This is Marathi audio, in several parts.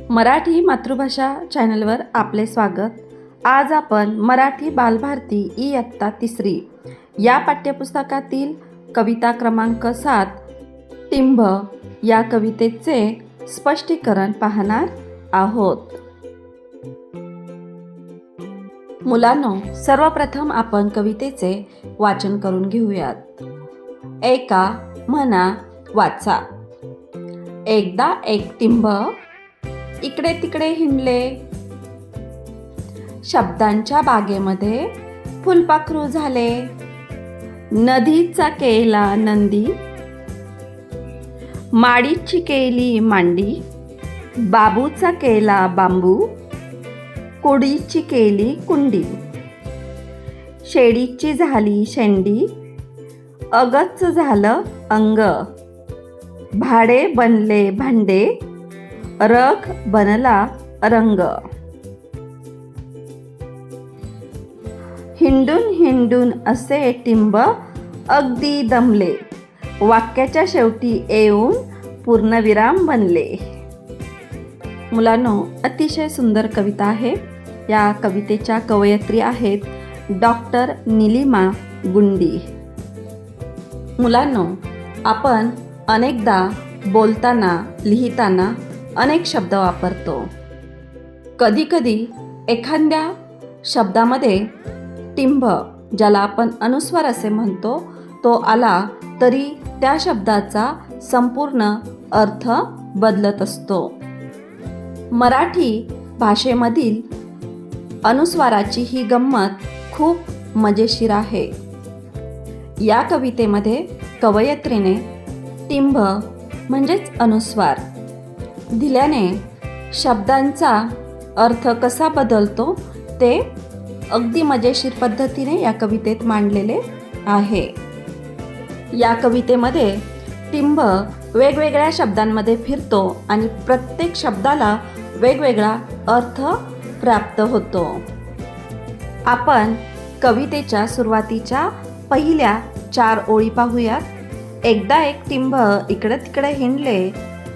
मराठी मातृभाषा चॅनलवर आपले स्वागत. आज आपण मराठी बालभारती इयत्ता 3 या पाठ्यपुस्तकातील कविता क्रमांक 7 टिंब या कवितेचे स्पष्टीकरण पाहणार आहोत. मुलांनो, सर्वप्रथम आपण कवितेचे वाचन करून घेऊयात. ऐका, म्हणा, वाचा. एकदा एक टिंब इकडे तिकडे हिंडले. शब्दांच्या बागेमध्ये फुलपाखरू झाले. नदीचा केला नंदी, माडीची केली मांडी, बाबूचा केला बांबू, कुडीची केली कुंडी, शेळीची झाली शेंडी, अगच झालं अंग, भाडे बनले भांडे, रग बनला रंग. हिंडून हिंडून असे टिंब अगदी दमले. वाक्याच्या शेवटी येऊन पूर्णविराम बनले. मुलांनो, अतिशय सुंदर कविता आहे. या कवितेच्या कवयित्री आहेत डॉक्टर निलिमा गुंडी. मुलांनो, आपण अनेकदा बोलताना लिहिताना अनेक शब्द वापरतो. कधीकधी एखाद्या शब्दामध्ये टिंब, ज्याला आपण अनुस्वार असे म्हणतो, तो आला तरी त्या शब्दाचा संपूर्ण अर्थ बदलत असतो. मराठी भाषेमधील अनुस्वाराची ही गंमत खूप मजेशीर आहे. या कवितेमध्ये कवयित्रीने टिंब म्हणजेच अनुस्वार दिल्याने शब्दांचा अर्थ कसा बदलतो ते अगदी मजेशीर पद्धतीने या कवितेत मांडलेले आहे. या कवितेमध्ये टिंब वेगवेगळ्या शब्दांमध्ये फिरतो आणि प्रत्येक शब्दाला वेगवेगळा अर्थ प्राप्त होतो. आपण कवितेच्या सुरुवातीच्या पहिल्या 4 ओळी पाहूयात. एकदा एक टिंब इकडे तिकडे हिंडले.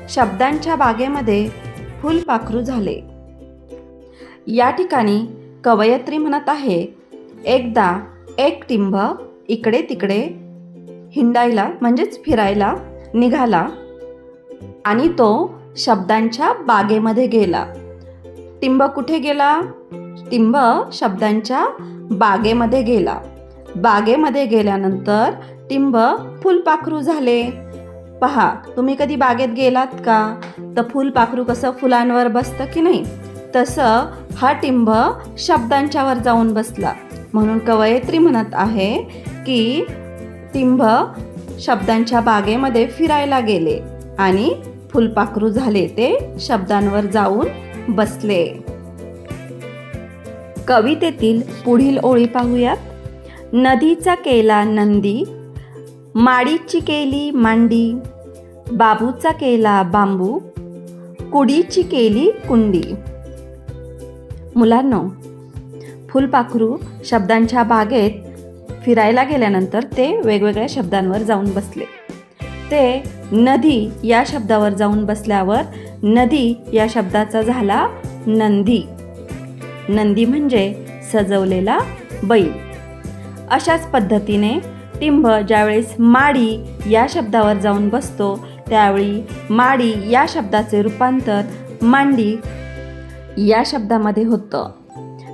शब्दांच्या बागेमध्ये फुलपाखरू झाले. या ठिकाणी कवयित्री म्हणत आहे, एकदा एक टिंब इकडे तिकडे हिंडायला म्हणजेच फिरायला निघाला आणि तो शब्दांच्या बागेमध्ये गेला. टिंब कुठे गेला? टिंब शब्दांच्या बागेमध्ये गेला. बागेमध्ये गेल्यानंतर टिंब फुलपाखरू झाले. पहा, तुम्ही कधी बागेत गेलात का? तर फुलपाखरू कसं फुलांवर बसतं की नाही, तसं हा टिंब शब्दांच्यावर जाऊन बसला. म्हणून कवयित्री म्हणत आहे की टिंब शब्दांच्या बागेमध्ये फिरायला गेले आणि फुलपाखरू झाले, ते शब्दांवर जाऊन बसले. कवितेतील पुढील ओळी पाहूयात. नदीचा केला नंदी, माडीची केली मांडी, बाबूचा केला बांबू, कुडीची केली कुंडी. मुलांनो, फुलपाखरू शब्दांच्या बागेत फिरायला गेल्यानंतर ते वेगवेगळ्या शब्दांवर जाऊन बसले. ते नदी या शब्दावर जाऊन बसल्यावर नदी या शब्दाचा झाला नंदी. नंदी म्हणजे सजवलेला बैल. अशाच पद्धतीने टिंब ज्यावेळेस माडी या शब्दावर जाऊन बसतो त्यावेळी माडी या शब्दाचे रूपांतर मांडी या शब्दामध्ये होतं.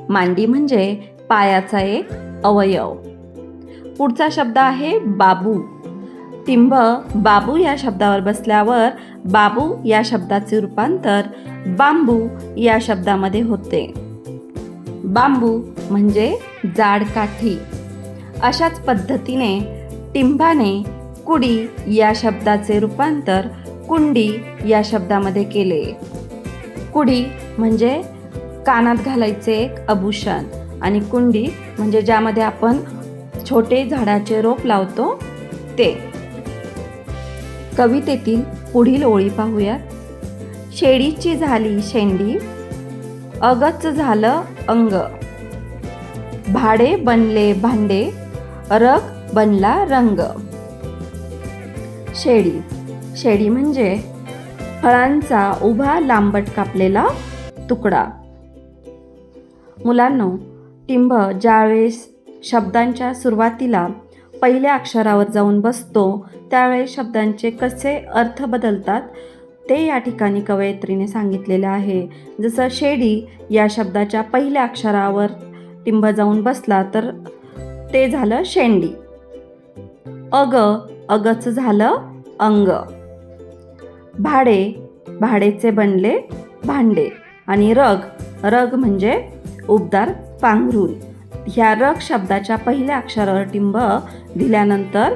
मांडी म्हणजे पायाचा एक अवयव. पुढचा शब्द आहे बाबू. टिंब बाबू या शब्दावर बसल्यावर बाबू या शब्दाचे रूपांतर बांबू या शब्दामध्ये होते. बांबू म्हणजे जाड काठी. अशाच पद्धतीने टिंबाने कुडी या शब्दाचे रूपांतर कुंडी या शब्दामध्ये केले. कुडी म्हणजे कानात घालायचे एक आभूषण आणि कुंडी म्हणजे ज्यामध्ये आपण छोटे झाडाचे रोप लावतो ते. कवितेतील पुढील ओळी पाहूयात. शेळीची झाली शेंडी, अगच झालं अंग, भाडे बनले भांडे, रग बनला रंग. शेळी म्हणजे फळांचा उभा लांबट कापलेला तुकडा. मुलांनो, टिंब ज्यावेळेस शब्दांच्या सुरुवातीला पहिल्या अक्षरावर जाऊन बसतो त्यावेळेस शब्दांचे कसे अर्थ बदलतात ते या ठिकाणी कवयित्रीने सांगितलेले आहे. जसं शेडी या शब्दाच्या पहिल्या अक्षरावर टिंब जाऊन बसला तर ते झालं शेंडी. अगचं झालं अंग. भाडे, भाडेचे बनले भांडे. आणि रग म्हणजे उबदार पांघरूण. ह्या रग शब्दाच्या पहिल्या अक्षरावर टिंब दिल्यानंतर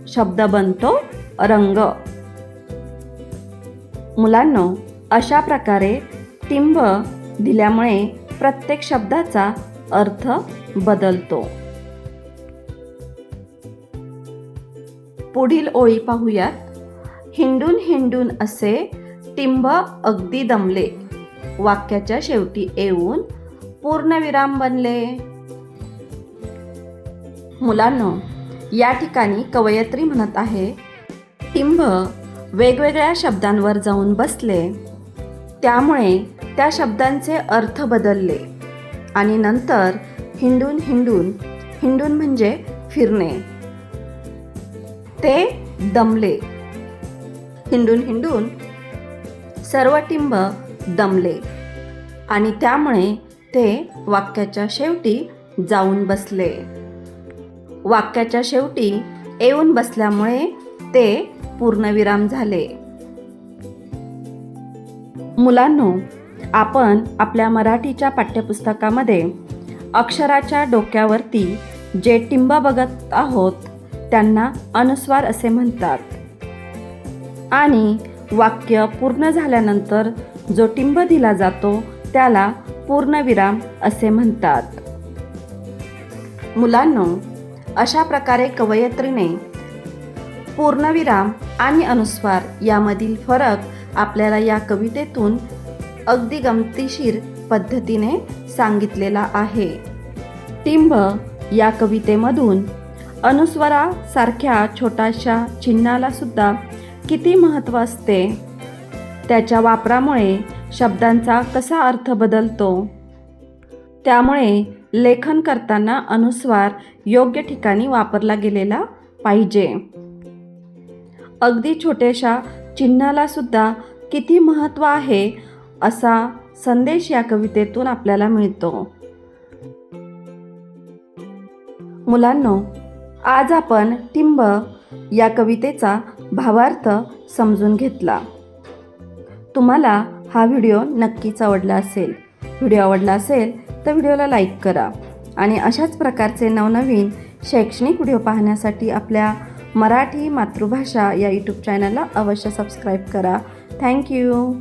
शब्द बनतो रंग. मुलांनो, अशा प्रकारे टिंब दिल्यामुळे प्रत्येक शब्दाचा अर्थ बदलतो. पुढील ओळी पाहूयात. हिंडून हिंडून असे टिंब अगदी दमले, वाक्याच्या शेवटी येऊन पूर्णविराम बनले. मुलांनो, या ठिकाणी कवयित्री म्हणत आहे, टिंब वेगवेगळ्या शब्दांवर जाऊन बसले, त्यामुळे त्या शब्दांचे अर्थ बदलले आणि नंतर हिंडून हिंडून म्हणजे फिरणे, ते दमले. हिंडून सर्व टिंब दमले आणि त्यामुळे ते वाक्याच्या शेवटी जाऊन बसले. वाक्याच्या शेवटी येऊन बसल्यामुळे ते पूर्णविराम झाले. मुलांनो, आपण आपल्या मराठीच्या पाठ्यपुस्तकामध्ये अक्षराच्या डोक्यावरती जे टिंब बघत आहोत त्यांना अनुस्वार असे म्हणतात आणि वाक्य पूर्ण झाल्यानंतर जो टिंब दिला जातो त्याला पूर्णविराम असे म्हणतात. मुलांनो, अशा प्रकारे कवयित्रीने पूर्णविराम आणि अनुस्वार यामधील फरक आपल्याला या कवितेतून अगदी गमतीशीर पद्धतीने सांगितलेला आहे. टिंब या कवितेमधून अनुस्वारासारख्या छोट्याशा चिन्हाला सुद्धा किती महत्त्व असते, त्याच्या वापरामुळे शब्दांचा कसा अर्थ बदलतो, त्यामुळे लेखन करताना अनुस्वार योग्य ठिकाणी वापरला गेलेला पाहिजे. अगदी छोट्याशा चिन्हाला सुद्धा किती महत्त्व आहे असा संदेश या कवितेतून आपल्याला मिळतो. मुलांनो, आज आपण टिंब या कवितेचा भावार्थ समजून घेतला. तुम्हाला हा व्हिडिओ नक्कीच आवडला असेल. व्हिडिओ आवडला असेल तर व्हिडिओला लाईक करा आणि अशाच प्रकारचे नवनवीन शैक्षणिक व्हिडिओ पाहण्यासाठी आपल्या मराठी मातृभाषा या यूट्यूब चॅनलला अवश्य सबस्क्राईब करा. थँक्यू.